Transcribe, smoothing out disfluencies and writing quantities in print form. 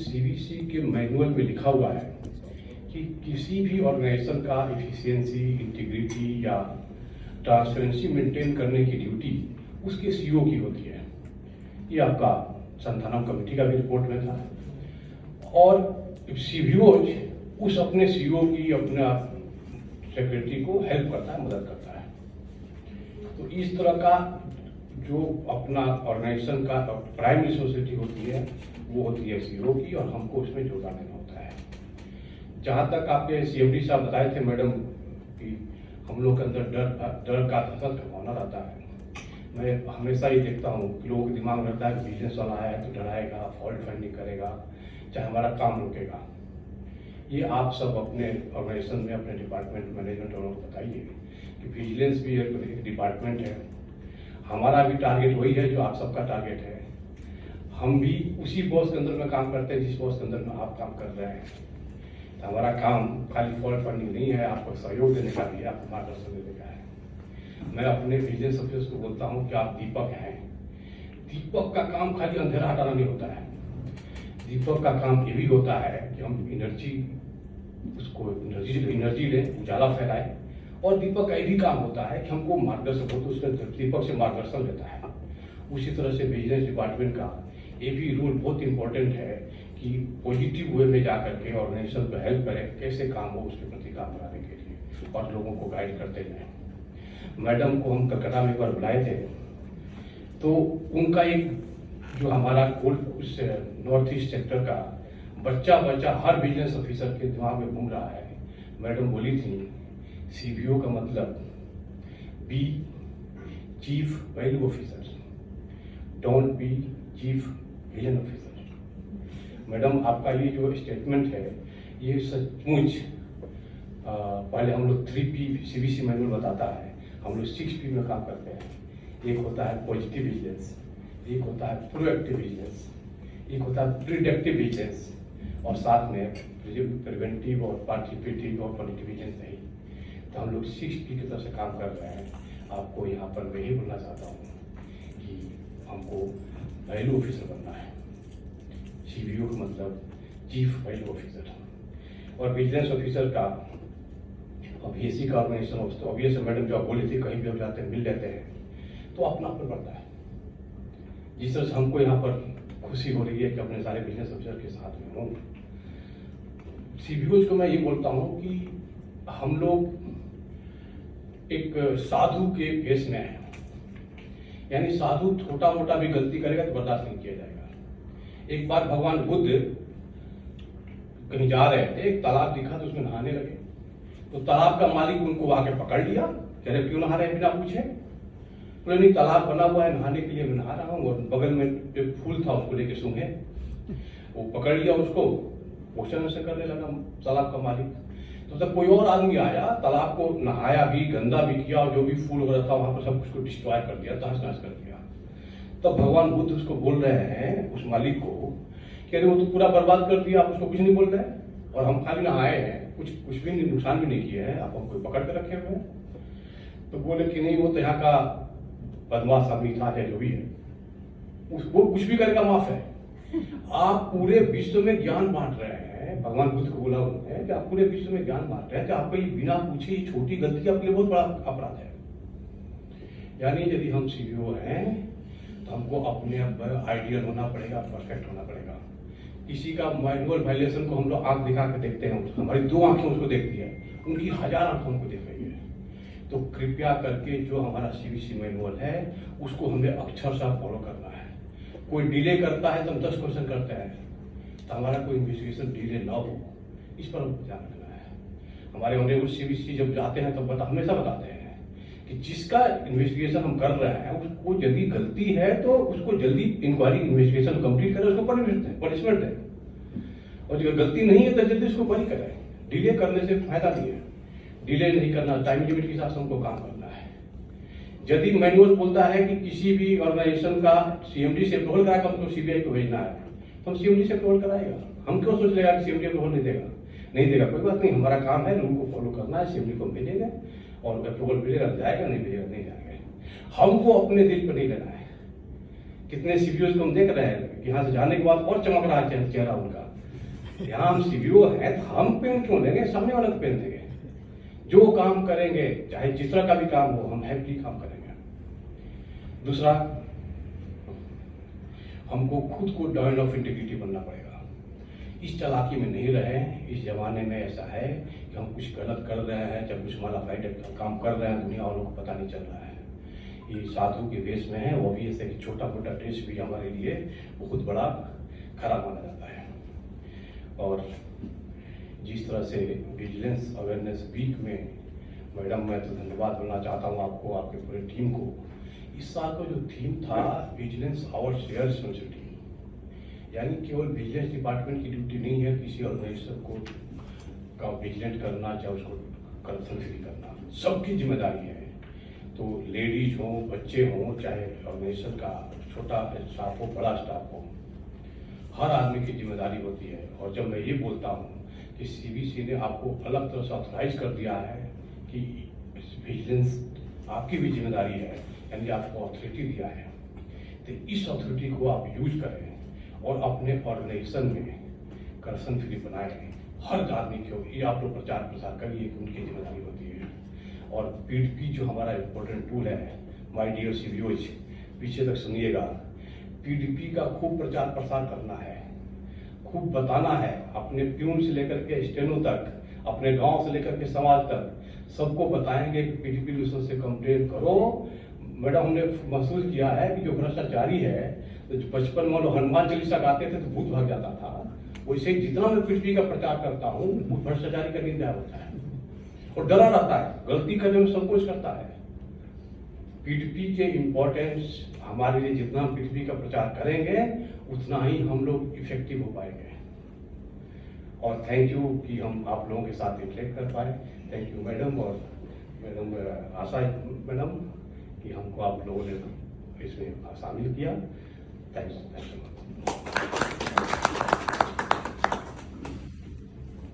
CVC के manual में लिखा हुआ है कि किसी भी ऑर्गेनाइजेशन का एफिशिएंसी, इंटीग्रिटी या ट्रांसपेरेंसी मेंटेन करने की ड्यूटी उसके सीईओ की होती है। ये आपका संस्थानम कमेटी का भी रिपोर्ट में था। और सीवीओ उस अपने सीईओ की, अपना सेक्रेटरी को हेल्प करता है, मदद करता है। तो इस तरह का जो अपना ऑर्गेनाइजेशन का प्राइम रिस्पॉन्सिबिलिटी होती है वो होती है सीईओ की, और हमको उसमें योगदान देना होता है। जहाँ तक आपके सीएमडी साहब बताए थे मैडम कि हम लोग के अंदर डर का दहशत का भावना रहता है। मैं हमेशा ये देखता हूँ कि लोगों के दिमाग में रहता है कि बिजनेस वाला है तो डराएगा, फॉल्ट फाइंडिंग करेगा, चाहे हमारा काम रुकेगा। ये आप सब अपने ऑर्गेनाइजेशन में, अपने डिपार्टमेंट मैनेजमेंट वालों को बताइए कि विजिलेंस भी एक डिपार्टमेंट है। हमारा भी टारगेट वही है जो आप सबका टारगेट है। हम भी उसी बॉस के अंदर में काम करते हैं जिस बॉस के अंदर में आप काम कर रहे हैं। तो हमारा काम खाली फॉल्ट फाइंडिंग नहीं है, आपको सहयोग देने का भी है, आपको मार्गदर्शन देने का है। मैं अपने विजिलेंस ऑफिसर्स को बोलता हूँ कि आप दीपक हैं। दीपक का काम खाली अंधेरा हटाना नहीं होता है। दीपक का काम ये भी होता है कि हम एनर्जी लें, उजाला फैलाए। और दीपक का ये भी काम होता है कि हमको मार्गदर्शन हो तो उसका दीपक से मार्गदर्शन लेता है। उसी तरह से विजिलेंस डिपार्टमेंट का ये भी रोल बहुत इंपॉर्टेंट है कि पॉजिटिव वे में जाकर के ऑर्गेनाइजेशन को हेल्प करें, कैसे काम हो उसके प्रति काम कराने के लिए, और लोगों को गाइड करते जाएं। मैडम को हम कलकत्ता में एक बार बुलाए थे, तो उनका एक जो हमारा उस नॉर्थ ईस्ट सेक्टर का बच्चा हर बिजनेस ऑफिसर के दिमाग में घूम रहा है। मैडम बोली थी सीबीओ का मतलब be chief value officer, don't be chief vision officer. Madam आपका ये जो स्टेटमेंट है ये सचमुच पहले हम लोग 3P सीवीसी मैनुअल बताता है, हम लोग 6P में काम करते हैं। एक होता है पॉजिटिव विजिलेंस, एक होता है प्रोएक्टिव विजिलेंस, एक होता है प्रिडिक्टिव विजिलेंस, और साथ में प्रिवेंटिव और पार्टिसिपेटिव और पॉजिटिव विजिलेंस नहीं। तो हम लोग 6P की तरफ से काम कर रहे हैं। आपको यहाँ पर मैं यही बोलना चाहता हूँ कि हमको वैल्यू ऑफिसर बनना है। सीबीओ का मतलब चीफ वैल्यू ऑफिसर, और विजिलेंस ऑफिसर का ऑब्वियसली का ऑर्गेनाइजेशन हो तो ऑब्वियस मैडम जो आप बोली थी कहीं भी हम जाते हैं मिल लेते हैं तो अपना पर बढ़ता है। जिस तरह से हमको यहाँ पर खुशी हो रही है कि अपने सारे बिजनेस ऑफिसर के साथ में हूँ। सीबीओ को मैं ये बोलता हूँ कि हम लोग एक साधु के भेष में है, यानी साधु छोटा मोटा भी गलती करेगा तो बर्दाश्त नहीं किया जाएगा। एक बार भगवान बुद्ध कहीं जा रहे थे, एक तालाब दिखा तो उसमें नहाने लगे। तो तालाब का मालिक उनको वहां के पकड़ लिया, कह रहे क्यों नहा रहे हैं बिना पूछे। बोले नहीं, तालाब बना हुआ है नहाने के लिए, मैं नहा रहा हूँ। और बगल में एक फूल था उसको लेके सूंघे, वो पकड़ लिया, उसको क्वेश्चन आंसर करने लगा तालाब का मालिक। तो जब कोई और आदमी आया, तालाब को नहाया भी, गंदा भी किया, और जो भी फूल वगैरह था वहां पर सब कुछ को डिस्ट्रॉय कर दिया, तहस नहस कर दिया। तब भगवान बुद्ध उसको बोल रहे हैं, उस मालिक को, कह रहे वो तो पूरा बर्बाद कर दिया, आप उसको कुछ नहीं बोल रहे, और हम खाली नहाए हैं, कुछ भी नुकसान भी नहीं किया है, आप हमको पकड़ कर रखे हुए हैं। तो बोले कि नहीं, वो तो यहाँ का बदमाश आदमी था, चाहे जो भी है, उसको कुछ भी करेगा माफ है। आप पूरे विश्व में ज्ञान बांट रहे हैं, भगवान बुद्ध को बोला उन्होंने कि आप पूरे विश्व में ज्ञान बांट रहे हैं, कि आपको ये बिना पूछे छोटी गलती आपके लिए बहुत बड़ा अपराध है। यानी यदि हम सीईओ हैं तो हमको अपने आइडियल होना पड़ेगा, परफेक्ट होना पड़ेगा। किसी का मैनुअल वायलेशन को हम लोग आंख दिखा के देखते हैं, हमारी 2 आंखें उसको देखती है, उनकी 1000 आंखें हमको देख रही है। तो कृपया करके जो हमारा सीवीसी मैनुअल है उसको हमें अक्षरशः फॉलो करना है। कोई डिले करता है तो हम 10 क्वेश्चन करते हैं, तो हमारा कोई इन्वेस्टिगेशन डिले ना हो, इस पर हमको ध्यान रखना है। हमारे ऑनरेबल सीवीसी जब जाते हैं तो हमेशा बताते हैं कि जिसका इन्वेस्टिगेशन हम कर रहे हैं उसको यदि गलती है तो उसको जल्दी इंक्वायरी इन्वेस्टिगेशन कंप्लीट करें, उसको पनिशमेंट दें, और अगर गलती नहीं है तो जल्दी उसको बरी करें। डिले करने से फायदा नहीं है, डिले नहीं करना, टाइम लिमिट के हिसाब से हमको काम करना है। यदि मैनुअल बोलता है कि किसी भी ऑर्गेनाइजेशन का सीएमडी से अप्रूवल करा हमको सीबीआई को भेजना है, तो हम सीएमडी से अप्रूवल कराएगा। हम क्यों सोच लेगा कि सीएमडी अप्रूवल नहीं देगा, कोई बात नहीं, हमारा काम है रूल को फॉलो करना है। सीएमडी को भेजेंगे और अप्रूवल मिलेगा जाएगा, नहीं भेजेगा नहीं जाएगा। हमको अपने दिल पर नहीं लेना है। कितने सीपीओ को हम देख रहे हैं कि यहाँ से जाने के बाद और चमक रहा है चेहरा उनका। यहाँ हम सीबीओ हैं तो हम पेन क्यों लेंगे, सामने वाला को पेन देंगे। जो काम करेंगे चाहे जिस तरह का भी काम हो, हम हैप्पी काम करेंगे। दूसरा, हमको खुद को डायन ऑफ इंटीग्रिटी बनना पड़ेगा। इस चालाकी में नहीं रहे। इस जमाने में ऐसा है कि हम कुछ गलत कर रहे हैं, जब कुछ माला फाइड काम कर रहे हैं, दुनिया वालों को पता नहीं चल रहा है। ये साधु के वेश में है, वो भी ऐसे कि छोटा मोटा ड्रेस भी हमारे लिए बहुत बड़ा खराब माना जाता है। और जिस तरह से विजिलेंस अवेयरनेस वीक में, मैडम मैं तो धन्यवाद बोलना चाहता हूँ आपको, आपके पूरे टीम को। इस साल का जो थीम था विजिलेंस आवर शेयर रिस्पॉन्सिबिलिटी, यानी केवल विजिलेंस डिपार्टमेंट की ड्यूटी नहीं है किसी ऑर्गेनाइजेशन को का विजिलेंट करना, चाहे उसको करप्शन फ्री करना, सबकी जिम्मेदारी है। तो लेडीज हो, बच्चे हों, चाहे ऑर्गेनाइजेशन का छोटा स्टाफ हो, बड़ा स्टाफ हो, हर आदमी की जिम्मेदारी होती है। और जब मैं ये बोलता हूँ कि सीबीसी ने आपको अलग तरह से ऑथराइज कर दिया है कि विजिलेंस आपकी भी जिम्मेदारी है, यानी आपको अथॉरिटी दिया है, तो इस अथॉरिटी को आप यूज करें और अपने ऑर्गेनाइजेशन में करप्शन फ्री बनाए। हर आदमी को ये आप लोग प्रचार प्रसार करिए कि उनकी जिम्मेदारी होती है। और पीडीपी जो हमारा इम्पोर्टेंट टूल है, माय डियर सीबीओज, पीछे तक सुनिएगा। पीडीपी का खूब प्रचार प्रसार करना है, खूब बताना है, अपने प्यून से लेकर के स्टेनो तक, अपने गांव से लेकर के समाज तक सबको बताएंगे कि पीडीपी दूसरों से कंप्लेन करो। मैडम, हमने महसूस किया है कि जो भ्रष्टाचारी है, तो बचपन में लोग हनुमान चालीसा गाते थे तो भूत भाग जाता था, वैसे जितना मैं पीडीपी का प्रचार करता हूँ, भ्रष्टाचारी का निंदा होता है और डरा रहता है, गलती करने में संकोच करता है। पीडीपी के इम्पोर्टेंस हमारे लिए जितना हम पीडीपी का प्रचार करेंगे, उतना ही हम लोग इफेक्टिव हो पाएंगे। और थैंक यू कि हम आप लोगों के साथ इंटरेक्ट कर पाए। थैंक यू मैडम, और मैडम आशा मैडम कि हमको आप लोगों ने इसमें शामिल किया। थैंक्स।